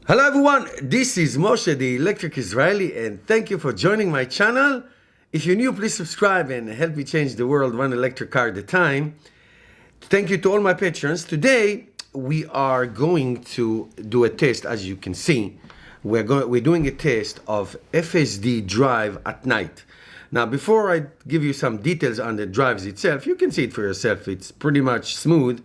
Hello everyone, this is Moshe, the Electric Israeli, and thank you for joining my channel. If you're new, please subscribe and help me change the world one electric car at a time. Thank you to all my patrons. Today we are going to do a test. As you can see, we're doing a test of FSD drive at night. Now, before I give you some details on the drives itself, you can see it for yourself. It's pretty much smooth.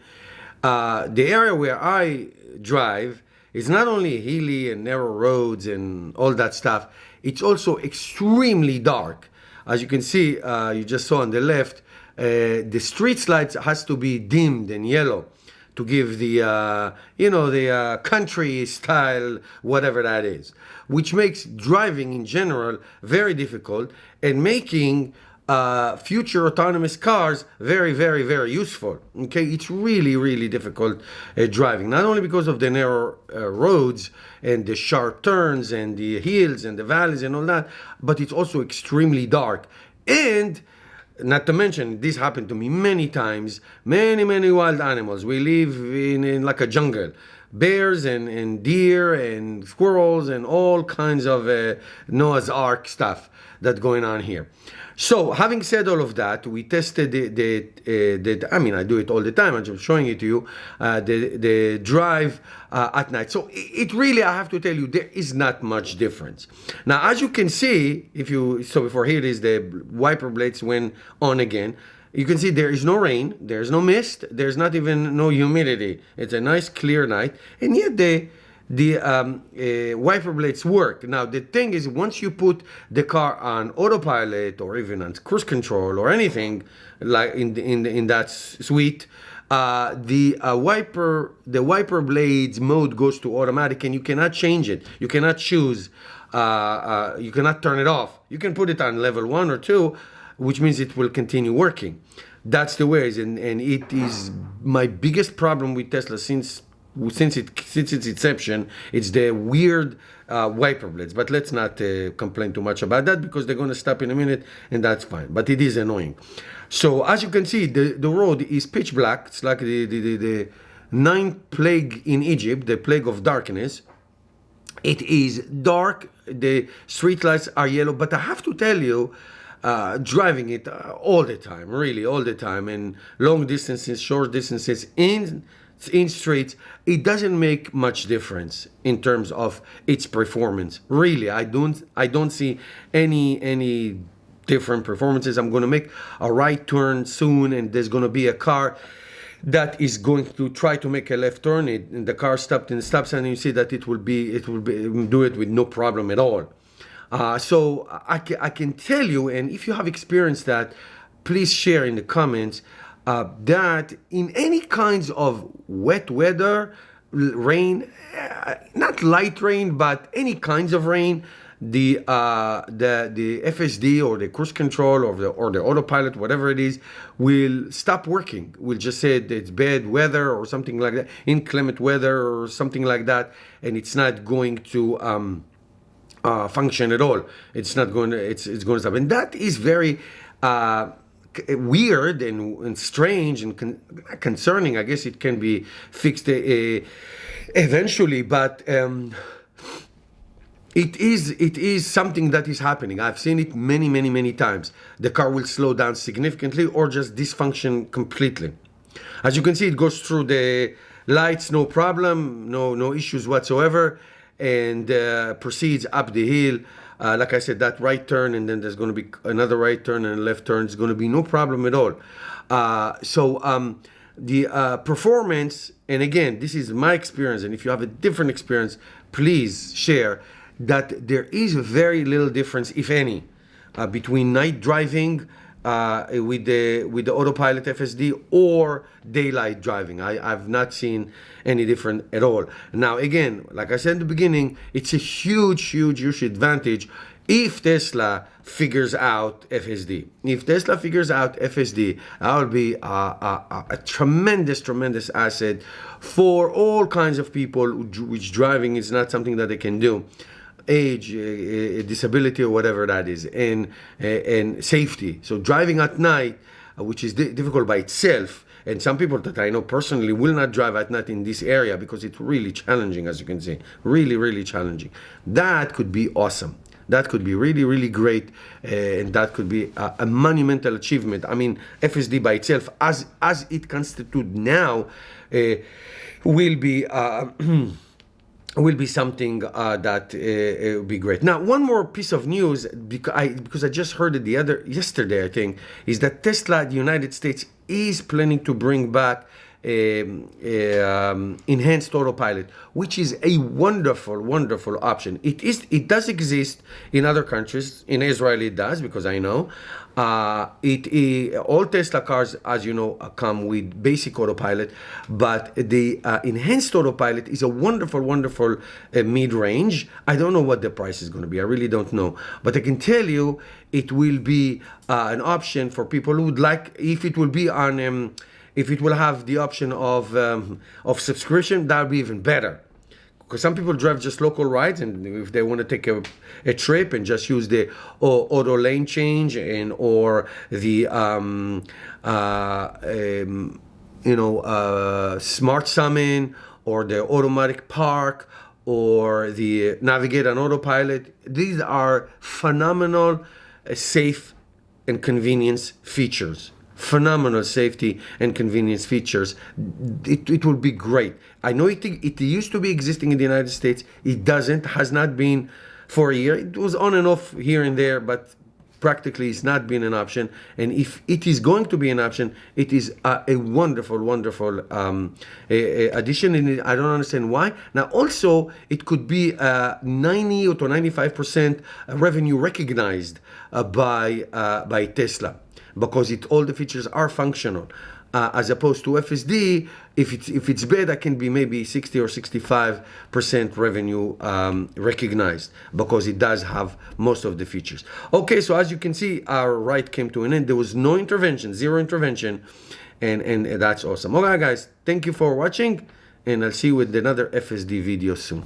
The area where I drive is not only hilly and narrow roads and all that stuff, it's also extremely dark. As you can see, you just saw on the left, the street lights has to be dimmed and yellow to give the, the country style, whatever that is, which makes driving in general very difficult and making future autonomous cars very, very, very useful. Okay, it's really, really difficult driving, not only because of the narrow roads and the sharp turns and the hills and the valleys and all that, but it's also extremely dark. And not to mention, this happened to me many times, many wild animals. We live in like a jungle. Bears and deer and squirrels and all kinds of Noah's Ark stuff that's going on here. So, having said all of that, we tested I do it all the time, I'm just showing it to you, the drive at night. So, it really, I have to tell you, there is not much difference. Now, as you can see, before here is the wiper blades went on again. You can see there is no rain, there's no mist, there's not even no humidity. It's a nice clear night, and yet the wiper blades work. Now the thing is, once you put the car on autopilot or even on cruise control or anything like in that suite, the wiper blades mode goes to automatic, and you cannot change it. You cannot choose. You cannot turn it off. You can put it on level 1 or 2. Which means it will continue working. That's the way, and it is my biggest problem with Tesla since its inception. It's the weird wiper blades. But let's not complain too much about that, because they're going to stop in a minute, and that's fine. But it is annoying. So as you can see, the road is pitch black. It's like the ninth plague in Egypt, the plague of darkness. It is dark. The street lights are yellow. But I have to tell you, driving it all the time, really all the time, and long distances, short distances, in streets, it doesn't make much difference in terms of its performance. Really, I don't see any different performances. I'm going to make a right turn soon, and there's going to be a car that is going to try to make a left turn. And the car stopped in the stop sign, and you see that it will do it with no problem at all. So I can tell you, and if you have experienced that, please share in the comments, that in any kinds of wet weather, rain, not light rain, but any kinds of rain, the FSD or the cruise control or the autopilot, whatever it is, will stop working. We'll just say that it's bad weather or something like that, inclement weather or something like that, and it's not going to function at all. It's not going to. It's going to stop, and that is very weird and strange and concerning. I guess it can be fixed eventually, but it is something that is happening. I've seen it many times. The car will slow down significantly or just dysfunction completely. As you can see, it goes through the lights, no problem, no issues whatsoever, and proceeds up the hill. Like I said, that right turn, and then there's going to be another right turn and a left turn. It's going to be no problem at all. The performance, and again, this is my experience, and if you have a different experience, please share, that there is very little difference, if any, between night driving with the autopilot FSD or daylight driving. I've not seen any different at all. Now again, like I said in the beginning, it's a huge advantage if Tesla figures out FSD. If Tesla figures out FSD, that will be a tremendous asset for all kinds of people which driving is not something that they can do. Age, disability, or whatever that is, and safety. So driving at night, which is difficult by itself, and some people that I know personally will not drive at night in this area because it's really challenging, as you can see, really, really challenging. That could be awesome. That could be really, really great, and that could be a monumental achievement. I mean, FSD by itself, as it constitutes now, will be will be something that will be great. Now, one more piece of news, because I just heard it yesterday, I think, is that Tesla, the United States, is planning to bring back enhanced autopilot, which is a wonderful, wonderful option. It does exist in other countries. In Israel, it does, because I know. All Tesla cars, as you know, come with basic autopilot, but the enhanced autopilot is a wonderful, wonderful mid-range. I don't know what the price is going to be. I really don't know, but I can tell you it will be an option for people who would like. If it will be on if it will have the option of subscription, that would be even better. Because some people drive just local rides, and if they want to take a trip and just use the auto lane change or the smart summon or the automatic park or the navigate on autopilot, these are phenomenal safe and convenience features. Phenomenal safety and convenience features. It will be great. I know it used to be existing in the United States. It has not been for a year. It was on and off here and there, but practically it's not been an option. And if it is going to be an option, it is a wonderful, wonderful addition. And I don't understand why. Now, also, it could be 90 or to 95% revenue recognized by Tesla, because all the features are functional, as opposed to FSD. If it's bad, that can be maybe 60 or 65% revenue recognized, because it does have most of the features. Okay, so as you can see, our ride came to an end. There was no intervention, zero intervention, and that's awesome. All right, guys, thank you for watching, and I'll see you with another FSD video soon.